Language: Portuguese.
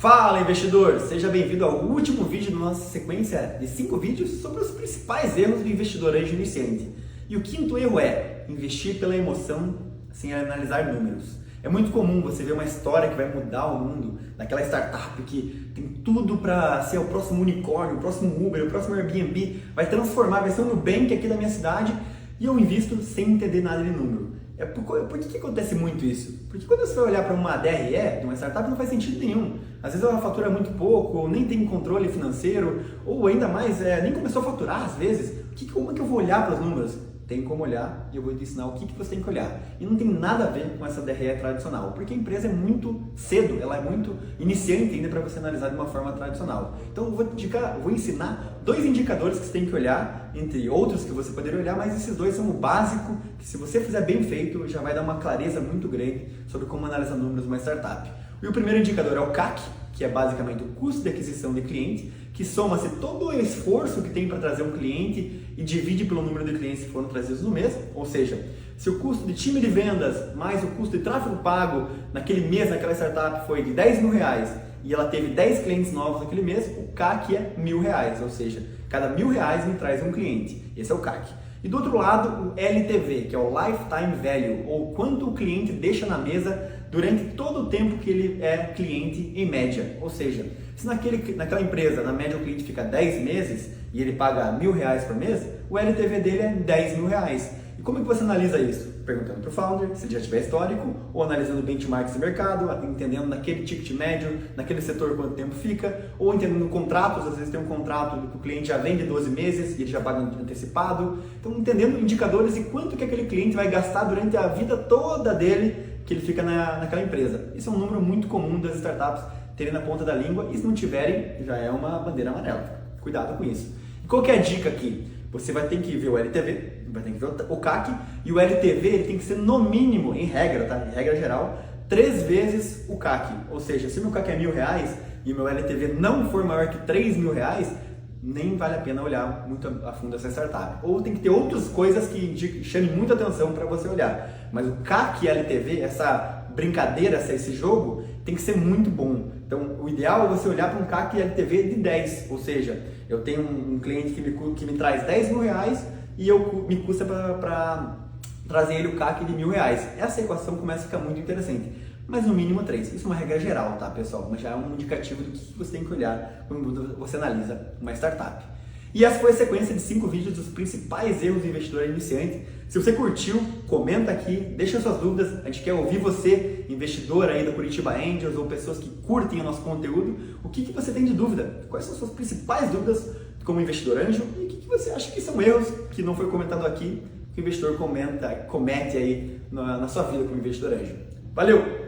Fala, investidor! Seja bem-vindo ao último vídeo da nossa sequência de 5 vídeos sobre os principais erros do investidor anjo iniciante. E o quinto erro é investir pela emoção sem analisar números. É muito comum você ver uma história que vai mudar o mundo, daquela startup que tem tudo para ser o próximo unicórnio, o próximo Uber, o próximo Airbnb, vai transformar, vai ser o Nubank aqui da minha cidade, e eu invisto sem entender nada de número. Por que acontece muito isso? Porque quando você vai olhar para uma DRE de uma startup não faz sentido nenhum. Às vezes ela fatura muito pouco, ou nem tem controle financeiro, ou ainda mais, nem começou a faturar às vezes. Como é que eu vou olhar para os números? Tem como olhar e eu vou te ensinar o que você tem que olhar. E não tem nada a ver com essa DRE tradicional, porque a empresa é muito cedo, ela é muito iniciante ainda para você analisar de uma forma tradicional. Então eu vou ensinar 2 indicadores que você tem que olhar, entre outros que você poderia olhar, mas esses 2 são o básico, que se você fizer bem feito, já vai dar uma clareza muito grande sobre como analisar números de uma startup. E o primeiro indicador é o CAC, que é basicamente o custo de aquisição de cliente, que soma-se todo o esforço que tem para trazer um cliente e divide pelo número de clientes que foram trazidos no mês, ou seja, se o custo de time de vendas mais o custo de tráfego pago naquele mês, naquela startup foi de R$10.000 e ela teve 10 clientes novos naquele mês, o CAC é R$1.000, ou seja, cada R$1.000 me traz um cliente, esse é o CAC. E do outro lado, o LTV, que é o Lifetime Value, ou quanto o cliente deixa na mesa durante todo o tempo que ele é cliente em média. Ou seja, se naquela empresa, na média, o cliente fica 10 meses e ele paga R$1.000 por mês, o LTV dele é R$10.000. E como é que você analisa isso? Perguntando para o founder, se ele já tiver histórico, ou analisando benchmarks de mercado, entendendo naquele ticket médio, naquele setor quanto tempo fica, ou entendendo contratos, às vezes tem um contrato que o cliente já vende 12 meses e ele já paga antecipado. Então, entendendo indicadores e quanto que aquele cliente vai gastar durante a vida toda dele que ele fica naquela empresa. Isso é um número muito comum das startups terem na ponta da língua, e se não tiverem, já é uma bandeira amarela. Cuidado com isso. E qual que é a dica aqui? Você vai ter que ver o LTV, vai ter que ver o CAC, e o LTV ele tem que ser no mínimo, em regra, tá? Em regra geral, 3 vezes o CAC. Ou seja, se o meu CAC é R$1.000 e o meu LTV não for maior que R$3.000, nem vale a pena olhar muito a fundo essa startup. Ou tem que ter outras coisas que chamem muita atenção para você olhar. Mas o CAC e LTV, essa brincadeira, esse jogo, tem que ser muito bom. Então, o ideal é você olhar para um CAC e LTV de 10, ou seja, eu tenho um cliente que me traz R$10.000 e me custa para trazer ele o CAC de R$1.000. Essa equação começa a ficar muito interessante, mas no mínimo 3. Isso é uma regra geral, tá, pessoal? Mas já é um indicativo do que você tem que olhar quando você analisa uma startup. E essa foi a sequência de 5 vídeos dos principais erros do investidor iniciante. Se você curtiu, comenta aqui, deixa suas dúvidas. A gente quer ouvir você, investidor aí da Curitiba Angels ou pessoas que curtem o nosso conteúdo. O que você tem de dúvida? Quais são as suas principais dúvidas como investidor anjo? E o que você acha que são erros que não foi comentado aqui, que o investidor comete aí na sua vida como investidor anjo? Valeu!